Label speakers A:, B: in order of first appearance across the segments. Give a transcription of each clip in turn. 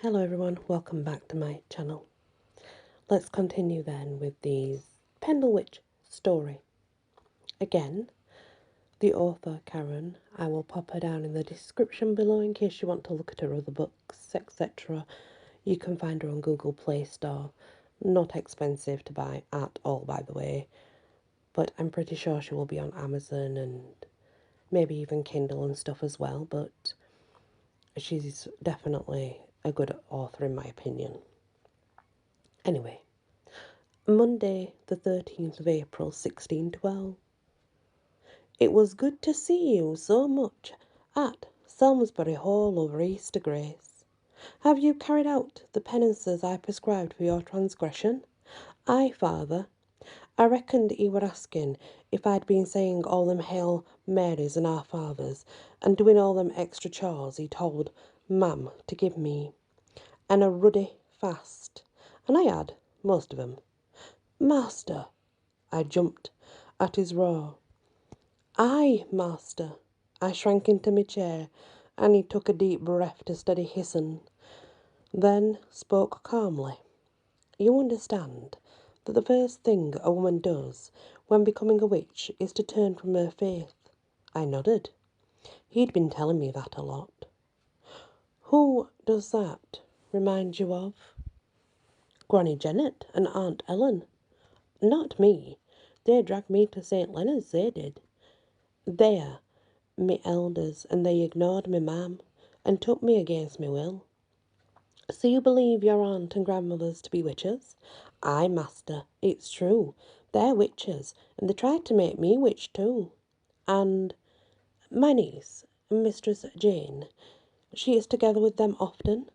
A: Hello everyone, welcome back to my channel. Let's continue then with the Pendle Witch story. Again, the author Karen, I will pop her down in the description below in case you want to look at her other books, etc. You can find her on Google Play Store. Not expensive to buy at all, by the way, but I'm pretty sure she will be on Amazon and maybe even Kindle and stuff as well, but she's definitely a good author in my opinion. Anyway, Monday, the 13th of April, 1612. It was good to see you so much at Selmsbury Hall over Easter, Grace. Have you carried out the penances I prescribed for your transgression? Aye, father. I reckoned he were asking if I'd been saying all them Hail Marys and Our Fathers, and doing all them extra chores he told Mam to give me, and a ruddy fast, and I had most of 'em. Master, I jumped at his roar. Aye, master. I shrank into my chair, and he took a deep breath to steady hissin', then spoke calmly. You understand that the first thing a woman does when becoming a witch is to turn from her faith. I nodded. He'd been telling me that a lot. Who does that remind you of? Granny Janet and Aunt Ellen. Not me. They dragged me to St. Leonard's, they did. They're me elders, and they ignored me mam, and took me against me will. So you believe your aunt and grandmothers to be witches? Aye, master, it's true. They're witches, and they tried to make me witch too. And my niece, Mistress Jane, she is together with them often?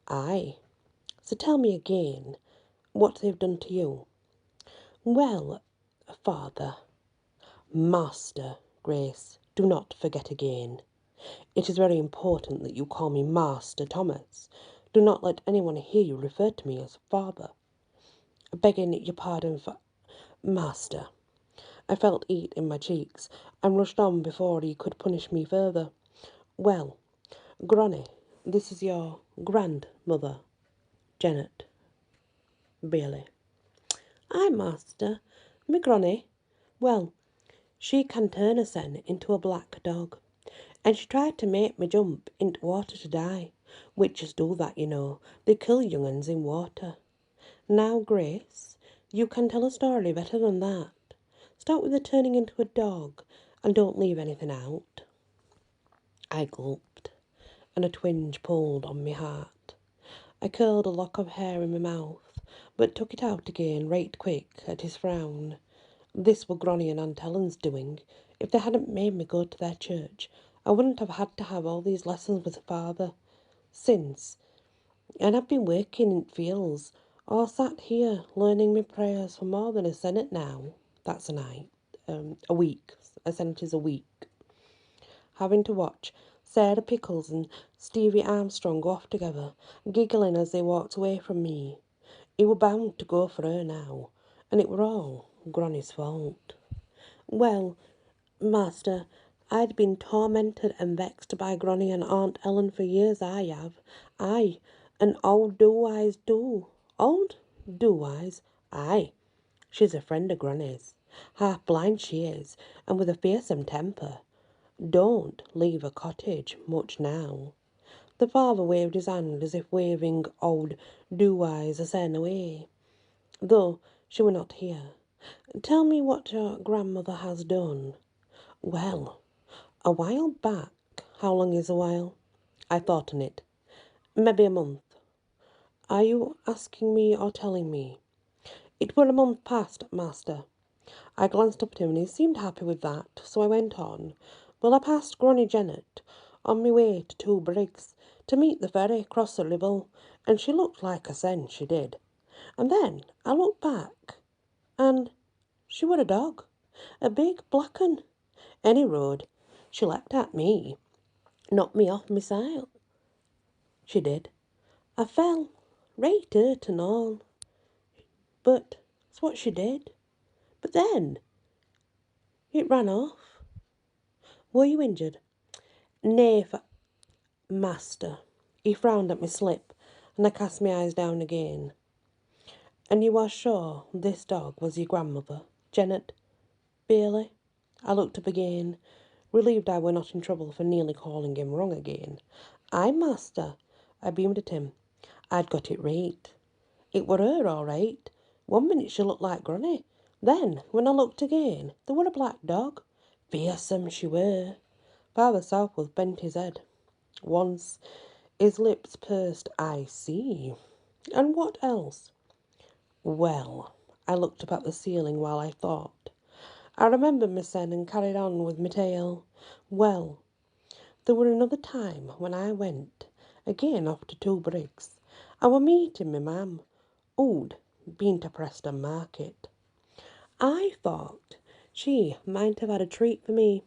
A: Aye. So tell me again what they've done to you. Well, father, master, Grace, do not forget again. It is very important that you call me Master Thomas. Do not let anyone hear you refer to me as father. Begging your pardon for master. I felt heat in my cheeks, and rushed on before he could punish me further. Well, Granny, this is your grandmother, Janet Bailey. Aye, master. Me granny. Well, she can turn a sen into a black dog, and she tried to make me jump into water to die. Witches do that, you know. They kill young uns in water. Now, Grace, you can tell a story better than that. Start with the turning into a dog, and don't leave anything out. I gulped, and a twinge pulled on me heart. I curled a lock of hair in my mouth, but took it out again right quick at his frown. This were Granny and Aunt Ellen's doing. If they hadn't made me go to their church, I wouldn't have had to have all these lessons with father since, and I've been working in fields, or sat here learning my prayers for more than a senate now. That's a week. A senate is a week. Having to watch Sarah Pickles and Stevie Armstrong go off together, giggling as they walked away from me. He were bound to go for her now, and it were all Granny's fault. Well, master, I'd been tormented and vexed by Granny and Aunt Ellen for years, I have. Aye, and old Do-Eyes do. Old Do-Eyes? Aye, she's a friend of Granny's. Half blind she is, and with a fearsome temper. Don't leave a cottage much now. The father waved his hand as if waving old Do-Eyes a sen away, though she were not here. Tell me what your grandmother has done. Well, a while back. How long is a while? I thought on it. Maybe a month. Are you asking me or telling me? It were a month past, master. I glanced up at him and he seemed happy with that, so I went on. Well, I passed Granny Janet on my way to Two Briggs to meet the ferry across the Ribble, and she looked like a sen, she did. And then I looked back, and she were a dog, a big black un. Any road, she leapt at me, knocked me off my side. She did. I fell, right hurt and all. But that's what she did. But then it ran off. Were you injured? Nay, master. He frowned at me slip. and I cast my eyes down again. And you are sure this dog was your grandmother, Janet Bailey? I looked up again, relieved I were not in trouble for nearly calling him wrong again. Aye, master, I beamed at him. I'd got it right. It were her, all right. 1 minute she looked like Granny. Then, when I looked again, there were a black dog. Fearsome she were. Father Southworth bent his head. Once, his lips pursed, I see. And what else? Well, I looked up at the ceiling while I thought. I remembered my sen and carried on with my tale. Well, there were another time when I went again off to Two Briggs. I were meeting my mam, who'd been to Preston Market. I thought she might have had a treat for me,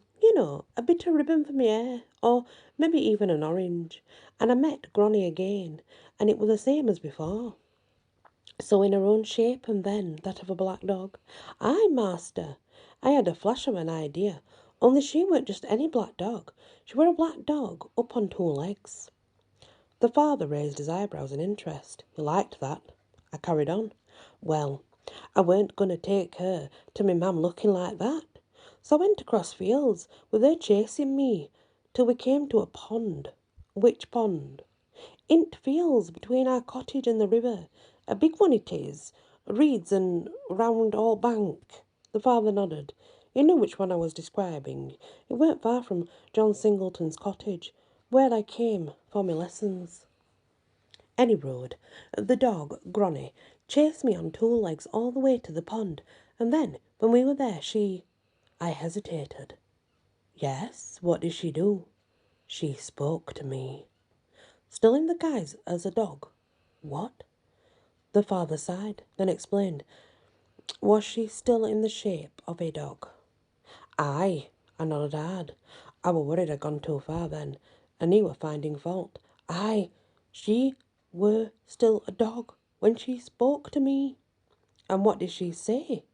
A: a bit of ribbon for my hair, or maybe even an orange. And I met Granny again, and it was the same as before. So in her own shape, and then that of a black dog. Aye, master, I had a flash of an idea, only she weren't just any black dog. She were a black dog up on 2 legs. The father raised his eyebrows in interest. He liked that. I carried on. Well, I weren't going to take her to me mam looking like that. So I went across fields with her chasing me till we came to a pond. Which pond? Int fields between our cottage and the river. A big one it is. Reeds and round all bank. The father nodded. He knew which one I was describing. It weren't far from John Singleton's cottage, where I came for my lessons. Any road, the dog, Granny, chased me on 2 legs all the way to the pond, and then, when we were there, I hesitated. Yes, what did she do? She spoke to me. Still in the guise as a dog. What? The father sighed, then explained. Was she still in the shape of a dog? Aye, I nodded hard. I were worried I'd gone too far then, and he were finding fault. Aye, she were still a dog when she spoke to me. And what did she say?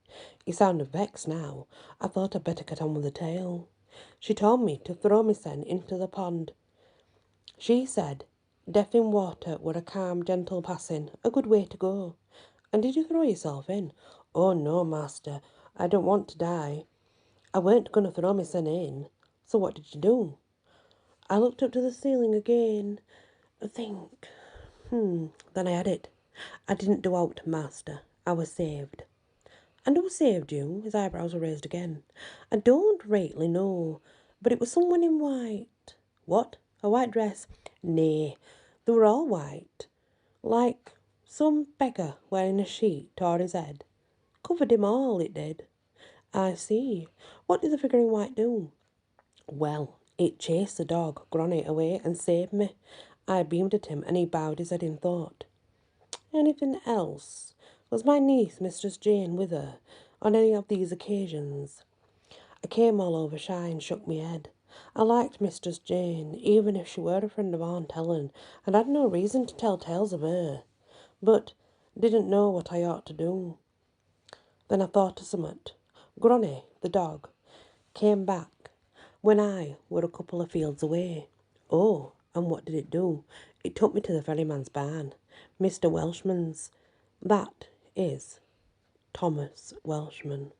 A: He sounded vexed now. I thought I'd better get on with the tale. She told me to throw me sen into the pond. She said, death in water were a calm, gentle passing, a good way to go. And did you throw yourself in? Oh, no, master, I don't want to die. I weren't going to throw my son in. So what did you do? I looked up to the ceiling again. I think. Then I had it. I didn't do out, master. I was saved. And who saved you? His eyebrows were raised again. I don't rightly know, but it was someone in white. What? A white dress? Nay, they were all white. Like some beggar wearing a sheet tore his head. Covered him all, it did. I see. What did the figure in white do? Well, it chased the dog, Granny, away and saved me. I beamed at him, and he bowed his head in thought. Anything else? Was my niece, Mistress Jane, with her on any of these occasions? I came all over shy and shook my head. I liked Mistress Jane, even if she were a friend of Aunt Helen, and had no reason to tell tales of her, but didn't know what I ought to do. Then I thought of summat. Granny, the dog, came back when I were a couple of fields away. Oh, and what did it do? It took me to the ferryman's barn, Mr. Welshman's. That is Thomas Welshman.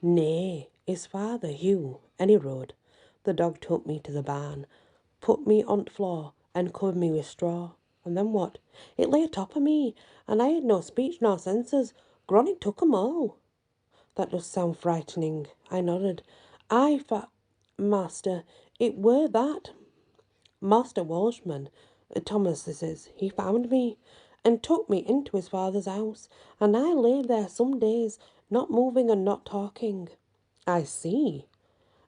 A: Nay, his father, Hugh, any road. The dog took me to the barn, put me on the floor, and covered me with straw. And then what? It lay atop of me, and I had no speech nor senses. Granny took 'em all. That does sound frightening. I nodded. Master, it were that. Master Walshman, Thomas this is, he found me, and took me into his father's house, and I lay there some days, not moving and not talking. I see.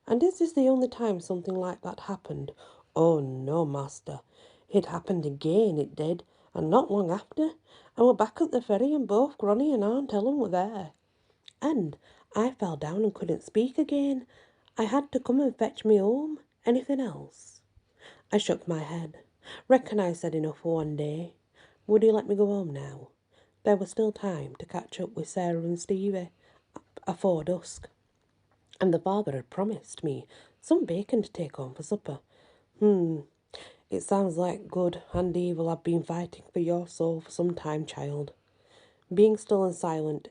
A: And is this the only time something like that happened? Oh, no, master. It happened again, it did, and not long after. I were back at the ferry, and both Granny and Aunt Helen were there. And I fell down and couldn't speak again. I had to come and fetch me home. Anything else? I shook my head. Reckon I said enough for one day. Would you let me go home now? There was still time to catch up with Sarah and Stevie afore dusk, and the father had promised me some bacon to take home for supper. It sounds like good and evil have been fighting for your soul for some time, child. Being still and silent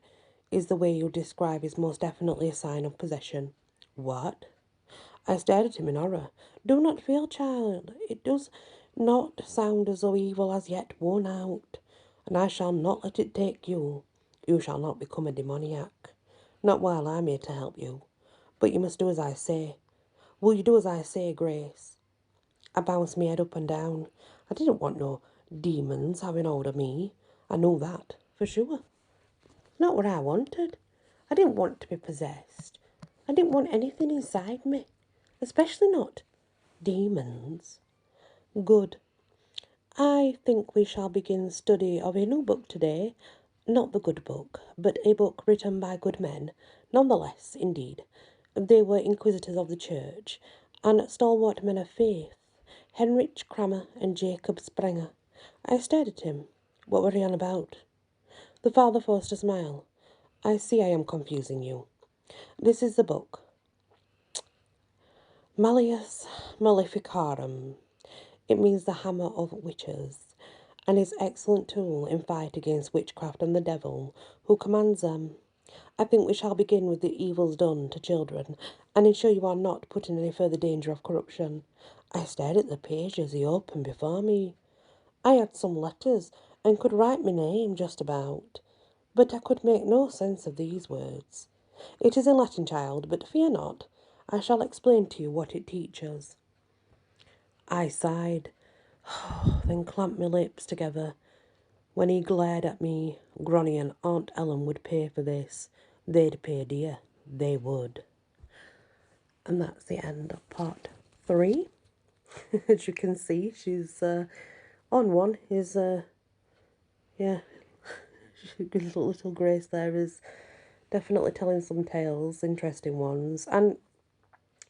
A: is the way you describe is most definitely a sign of possession. What? I stared at him in horror. Do not fear, child. It does not sound as though evil has yet worn out, and I shall not let it take you. You shall not become a demoniac. Not while I'm here to help you. But you must do as I say. Will you do as I say, Grace? I bounced my head up and down. I didn't want no demons having hold of me. I knew that, for sure. Not what I wanted. I didn't want to be possessed. I didn't want anything inside me, especially not demons. Good. I think we shall begin study of a new book today. Not the good book, but a book written by good men. Nonetheless, indeed, they were inquisitors of the church, and stalwart men of faith, Heinrich Kramer and Jacob Sprenger. I stared at him. What were he on about? The father forced a smile. I see I am confusing you. This is the book. Malleus Maleficarum. It means the hammer of witches, and is an excellent tool in fight against witchcraft and the devil, who commands them. I think we shall begin with the evils done to children, and ensure you are not put in any further danger of corruption. I stared at the page as he opened before me. I had some letters, and could write my name just about, but I could make no sense of these words. It is in Latin, child, but fear not. I shall explain to you what it teaches. I sighed, then clamped my lips together. When he glared at me, Granny and Aunt Ellen would pay for this. They'd pay dear. They would. And that's the end of part 3. As you can see, she's on one. Yeah, little Grace there is definitely telling some tales, interesting ones. And,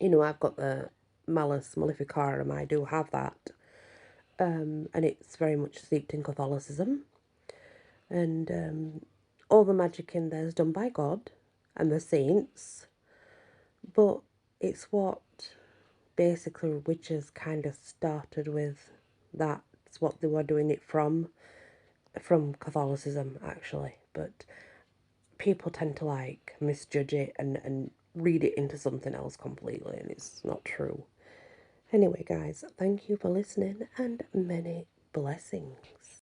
A: I've got the Malus Maleficarum, I do have that. And it's very much steeped in Catholicism. And all the magic in there is done by God and the saints. But it's what basically witches kind of started with. That's what they were doing it from Catholicism, actually. But people tend to misjudge it and read it into something else completely, and it's not true. Anyway, guys, thank you for listening and many blessings.